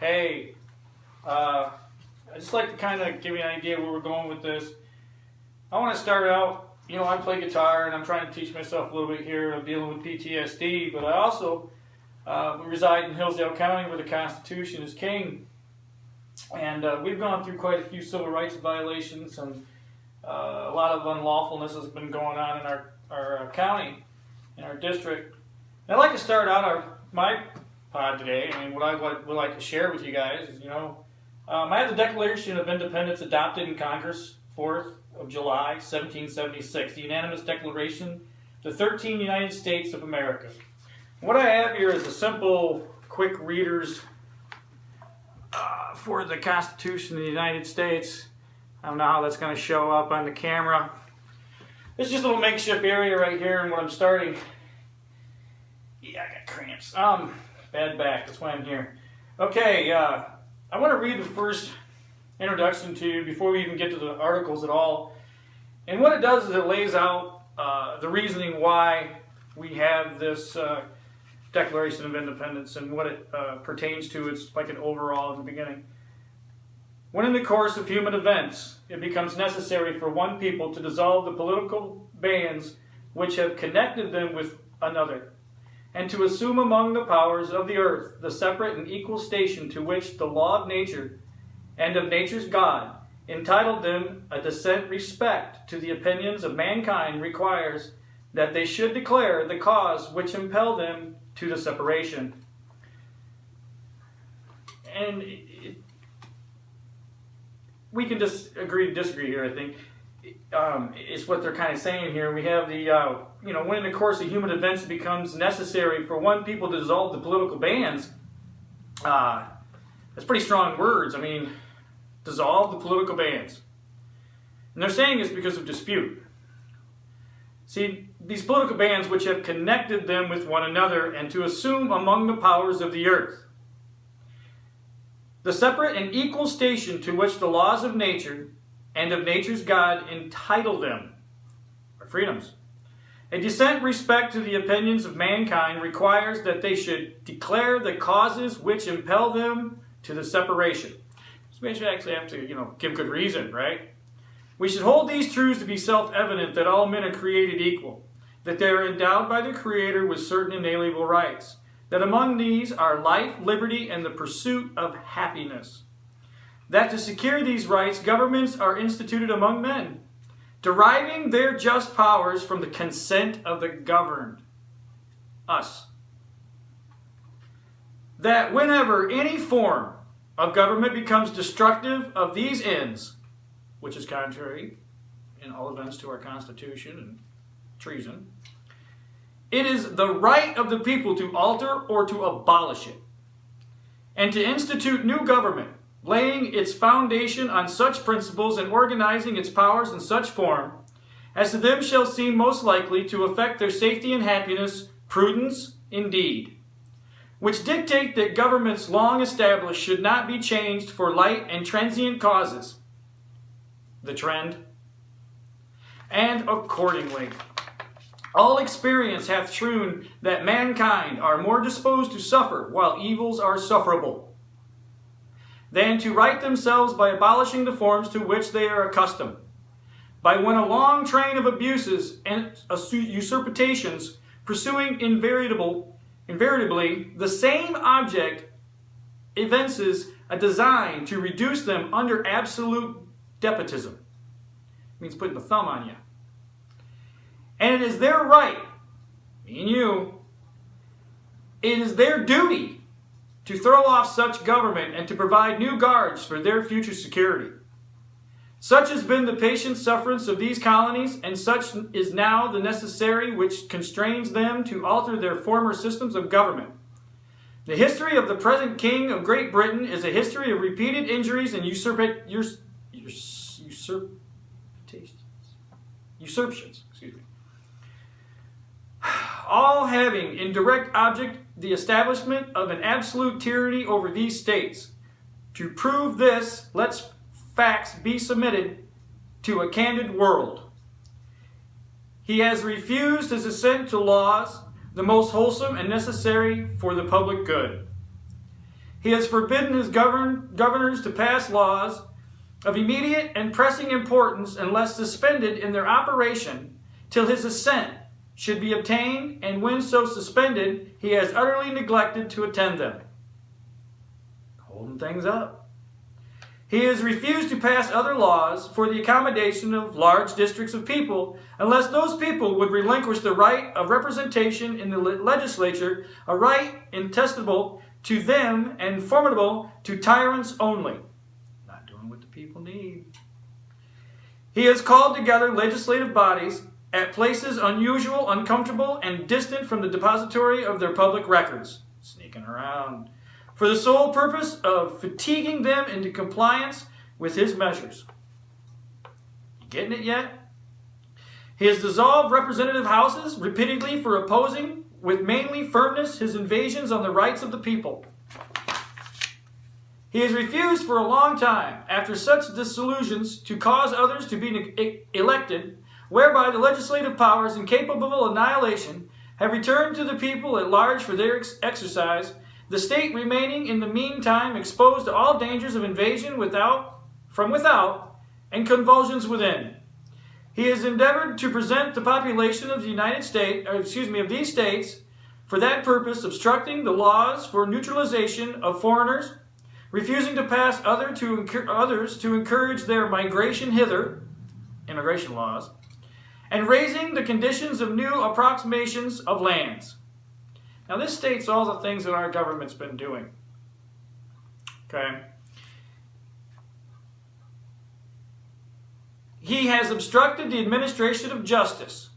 Hey, I'd just like to kind of give you an idea where we're going with this. I want to start out, I play guitar and I'm trying to teach myself a little bit here. I'm dealing with PTSD, but I also reside in Hillsdale County where the Constitution is king. And we've gone through quite a few civil rights violations and a lot of unlawfulness has been going on in our county, in our district. And I'd like to start out my pod today. What I would like to share with you guys is, I have the Declaration of Independence adopted in Congress, 4th of July, 1776, the unanimous declaration, the 13 United States of America. What I have here is a simple, quick reader's for the Constitution of the United States. I don't know how that's going to show up on the camera. This is just a little makeshift area right here, and what I'm starting. Yeah, I got cramps. Bad back. That's why I'm here. Okay, I want to read the first introduction to you before we even get to the articles at all. And what it does is it lays out the reasoning why we have this Declaration of Independence and what it pertains to. It's like an overall in the beginning. When in the course of human events it becomes necessary for one people to dissolve the political bands which have connected them with another, and to assume among the powers of the earth the separate and equal station to which the law of nature and of nature's God entitled them, a decent respect to the opinions of mankind requires that they should declare the cause which impel them to the separation. And we can just agree to disagree here, I think. It's what they're kind of saying here. We have the, when in the course of human events it becomes necessary for one people to dissolve the political bands. That's pretty strong words. Dissolve the political bands. And they're saying it's because of dispute. See, these political bands which have connected them with one another, and to assume among the powers of the earth the separate and equal station to which the laws of nature and of nature's God entitle them, or freedoms. A decent respect to the opinions of mankind requires that they should declare the causes which impel them to the separation. So we should actually have to, give good reason, right? We should hold these truths to be self-evident, that all men are created equal, that they are endowed by the Creator with certain inalienable rights, that among these are life, liberty, and the pursuit of happiness. That to secure these rights, governments are instituted among men, deriving their just powers from the consent of the governed, us. That whenever any form of government becomes destructive of these ends, which is contrary in all events to our Constitution and treason, it is the right of the people to alter or to abolish it, and to institute new government, laying its foundation on such principles and organizing its powers in such form as to them shall seem most likely to affect their safety and happiness, prudence indeed, which dictate that governments long established should not be changed for light and transient causes, the trend, and accordingly all experience hath shewn that mankind are more disposed to suffer while evils are sufferable, than to right themselves by abolishing the forms to which they are accustomed. By when a long train of abuses and usurpations, pursuing invariably the same object, evinces a design to reduce them under absolute despotism. It means putting the thumb on you. And it is their right, me and you, it is their duty to throw off such government and to provide new guards for their future security. Such has been the patient sufferance of these colonies, and such is now the necessary which constrains them to alter their former systems of government. The history of the present King of Great Britain is a history of repeated injuries and usurpations. All having in direct object the establishment of an absolute tyranny over these states. To prove this, let facts be submitted to a candid world. He has refused his assent to laws, the most wholesome and necessary for the public good. He has forbidden his governors to pass laws of immediate and pressing importance unless suspended in their operation till his assent should be obtained, and when so suspended, he has utterly neglected to attend them. Holding things up. He has refused to pass other laws for the accommodation of large districts of people unless those people would relinquish the right of representation in the legislature, a right intestable to them and formidable to tyrants only. Not doing what the people need. He has called together legislative bodies at places unusual, uncomfortable, and distant from the depository of their public records, sneaking around, for the sole purpose of fatiguing them into compliance with his measures. You getting it yet? He has dissolved representative houses repeatedly for opposing with mainly firmness his invasions on the rights of the people. He has refused for a long time, after such dissolutions, to cause others to be elected, whereby the legislative powers, incapable of annihilation, have returned to the people at large for their exercise, the state remaining in the meantime exposed to all dangers of invasion from without and convulsions within. He has endeavored to present the population of the of these states, for that purpose obstructing the laws for neutralization of foreigners, refusing to pass others to encourage their migration hither, immigration laws, and raising the conditions of new approximations of lands. Now this states all the things that our government's been doing. Okay. He has obstructed the administration of justice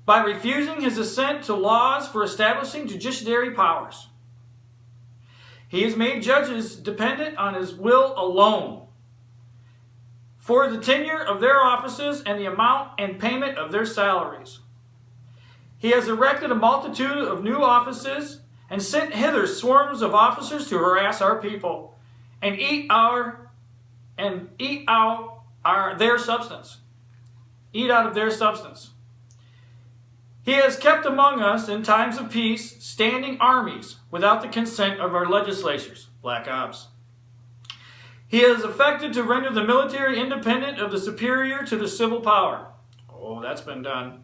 by refusing his assent to laws for establishing judiciary powers. He has made judges dependent on his will alone for the tenure of their offices and the amount and payment of their salaries. He has erected a multitude of new offices and sent hither swarms of officers to harass our people and eat out their substance. Eat out of their substance. He has kept among us in times of peace standing armies without the consent of our legislatures. Black ops. He has affected to render the military independent of the superior to the civil power. Oh, that's been done.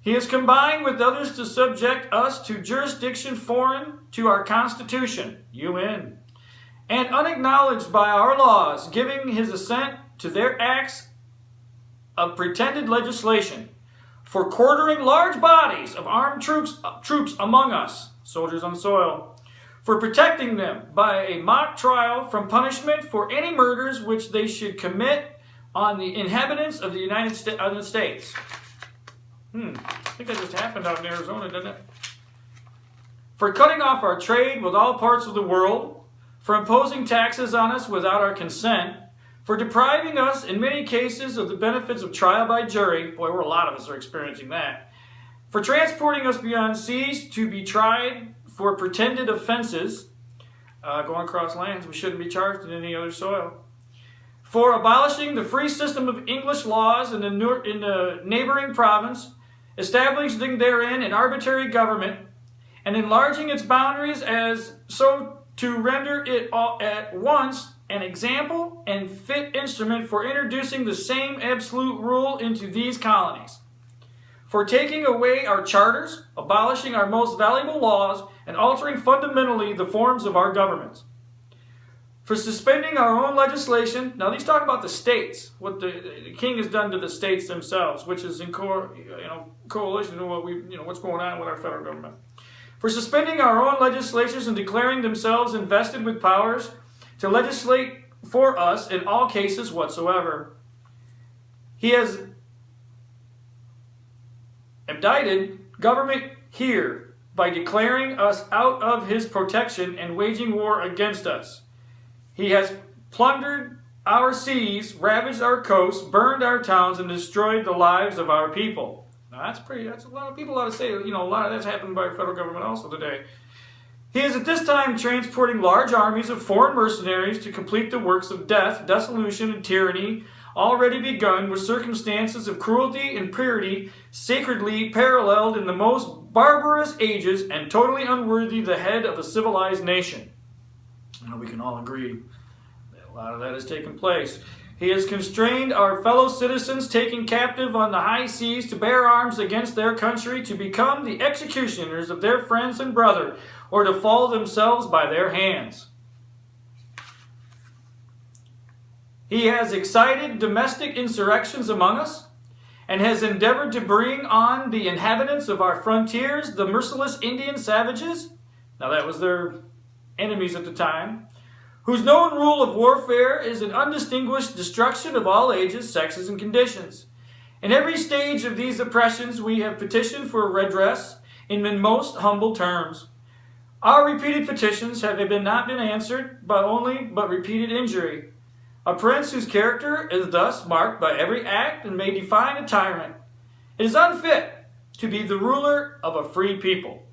He has combined with others to subject us to jurisdiction foreign to our Constitution, UN, and unacknowledged by our laws, giving his assent to their acts of pretended legislation, for quartering large bodies of armed troops among us, soldiers on soil, for protecting them by a mock trial from punishment for any murders which they should commit on the inhabitants of the United States. I think that just happened out in Arizona, didn't it? For cutting off our trade with all parts of the world, for imposing taxes on us without our consent, for depriving us in many cases of the benefits of trial by jury. Boy, a lot of us are experiencing that. For transporting us beyond seas to be tried for pretended offenses, going across lands we shouldn't be charged in any other soil. For abolishing the free system of English laws in the neighboring province, establishing therein an arbitrary government, and enlarging its boundaries as so to render it all at once an example and fit instrument for introducing the same absolute rule into these colonies. For taking away our charters, abolishing our most valuable laws, and altering fundamentally the forms of our governments. For suspending our own legislation. Now these talk about the states, what the king has done to the states themselves, which is in coalition with what's going on with our federal government. For suspending our own legislations and declaring themselves invested with powers to legislate for us in all cases whatsoever. He has indicted government here by declaring us out of his protection and waging war against us. He has plundered our seas, ravaged our coasts, burned our towns, and destroyed the lives of our people. Now that's a lot of people ought to say, a lot of that's happened by our federal government also today. He is at this time transporting large armies of foreign mercenaries to complete the works of death, dissolution, and tyranny already begun with circumstances of cruelty and purity sacredly paralleled in the most barbarous ages and totally unworthy the head of a civilized nation. We can all agree that a lot of that has taken place. He has constrained our fellow citizens taken captive on the high seas to bear arms against their country, to become the executioners of their friends and brother, or to fall themselves by their hands. He has excited domestic insurrections among us, and has endeavored to bring on the inhabitants of our frontiers, the merciless Indian savages, now that was their enemies at the time, whose known rule of warfare is an undistinguished destruction of all ages, sexes, and conditions. In every stage of these oppressions we have petitioned for redress in most humble terms. Our repeated petitions have not been answered but repeated injury. A prince whose character is thus marked by every act and may define a tyrant. It is unfit to be the ruler of a free people.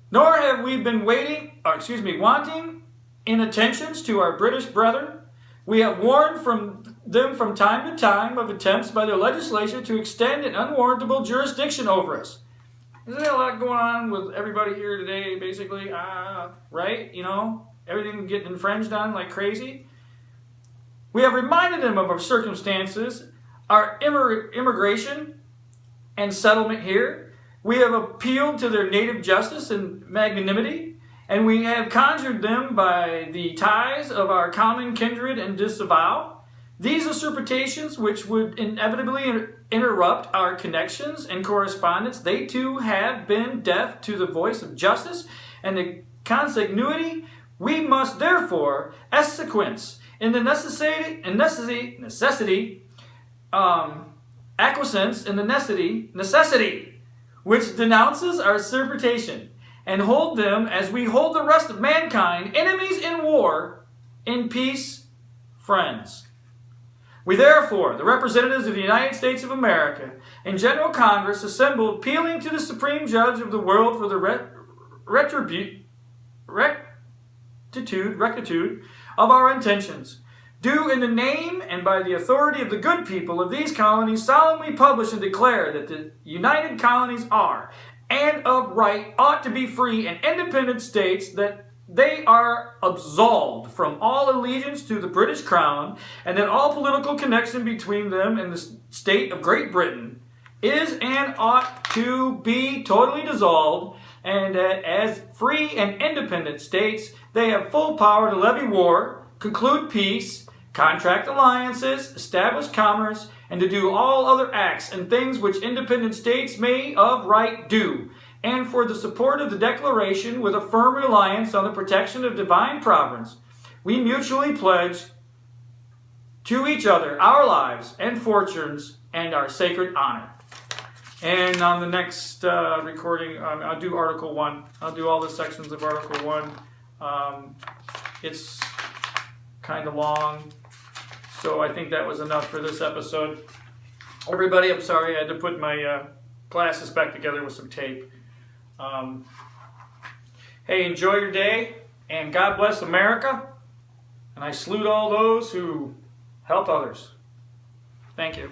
Nor have we been wanting in attentions to our British brethren. We have warned them from time to time of attempts by their legislature to extend an unwarrantable jurisdiction over us. Isn't there a lot going on with everybody here today, basically? Right? Everything getting infringed on like crazy. We have reminded them of our circumstances, our immigration and settlement here. We have appealed to their native justice and magnanimity, and we have conjured them by the ties of our common kindred and disavow. These usurpations, which would inevitably interrupt our connections and correspondence, they too have been deaf to the voice of justice and the consanguinity. We must therefore acquiesce in the necessity which denounces our usurpation, and hold them as we hold the rest of mankind, enemies in war, in peace, friends. We therefore, the representatives of the United States of America, in General Congress assembled, appealing to the Supreme Judge of the world for the rectitude of our intentions, do in the name and by the authority of the good people of these colonies solemnly publish and declare that the United Colonies are, and of right ought to be free and independent states, that they are absolved from all allegiance to the British Crown, and that all political connection between them and the state of Great Britain is and ought to be totally dissolved, and that as free and independent states they have full power to levy war, conclude peace, contract alliances, establish commerce, and to do all other acts and things which independent states may of right do, and for the support of the Declaration, with a firm reliance on the protection of divine providence, we mutually pledge to each other our lives and fortunes and our sacred honor. And on the next recording, I'll do Article 1. I'll do all the sections of Article 1. It's kind of long, so I think that was enough for this episode. Everybody, I'm sorry I had to put my glasses back together with some tape. Hey, enjoy your day, and God bless America, and I salute all those who help others. Thank you.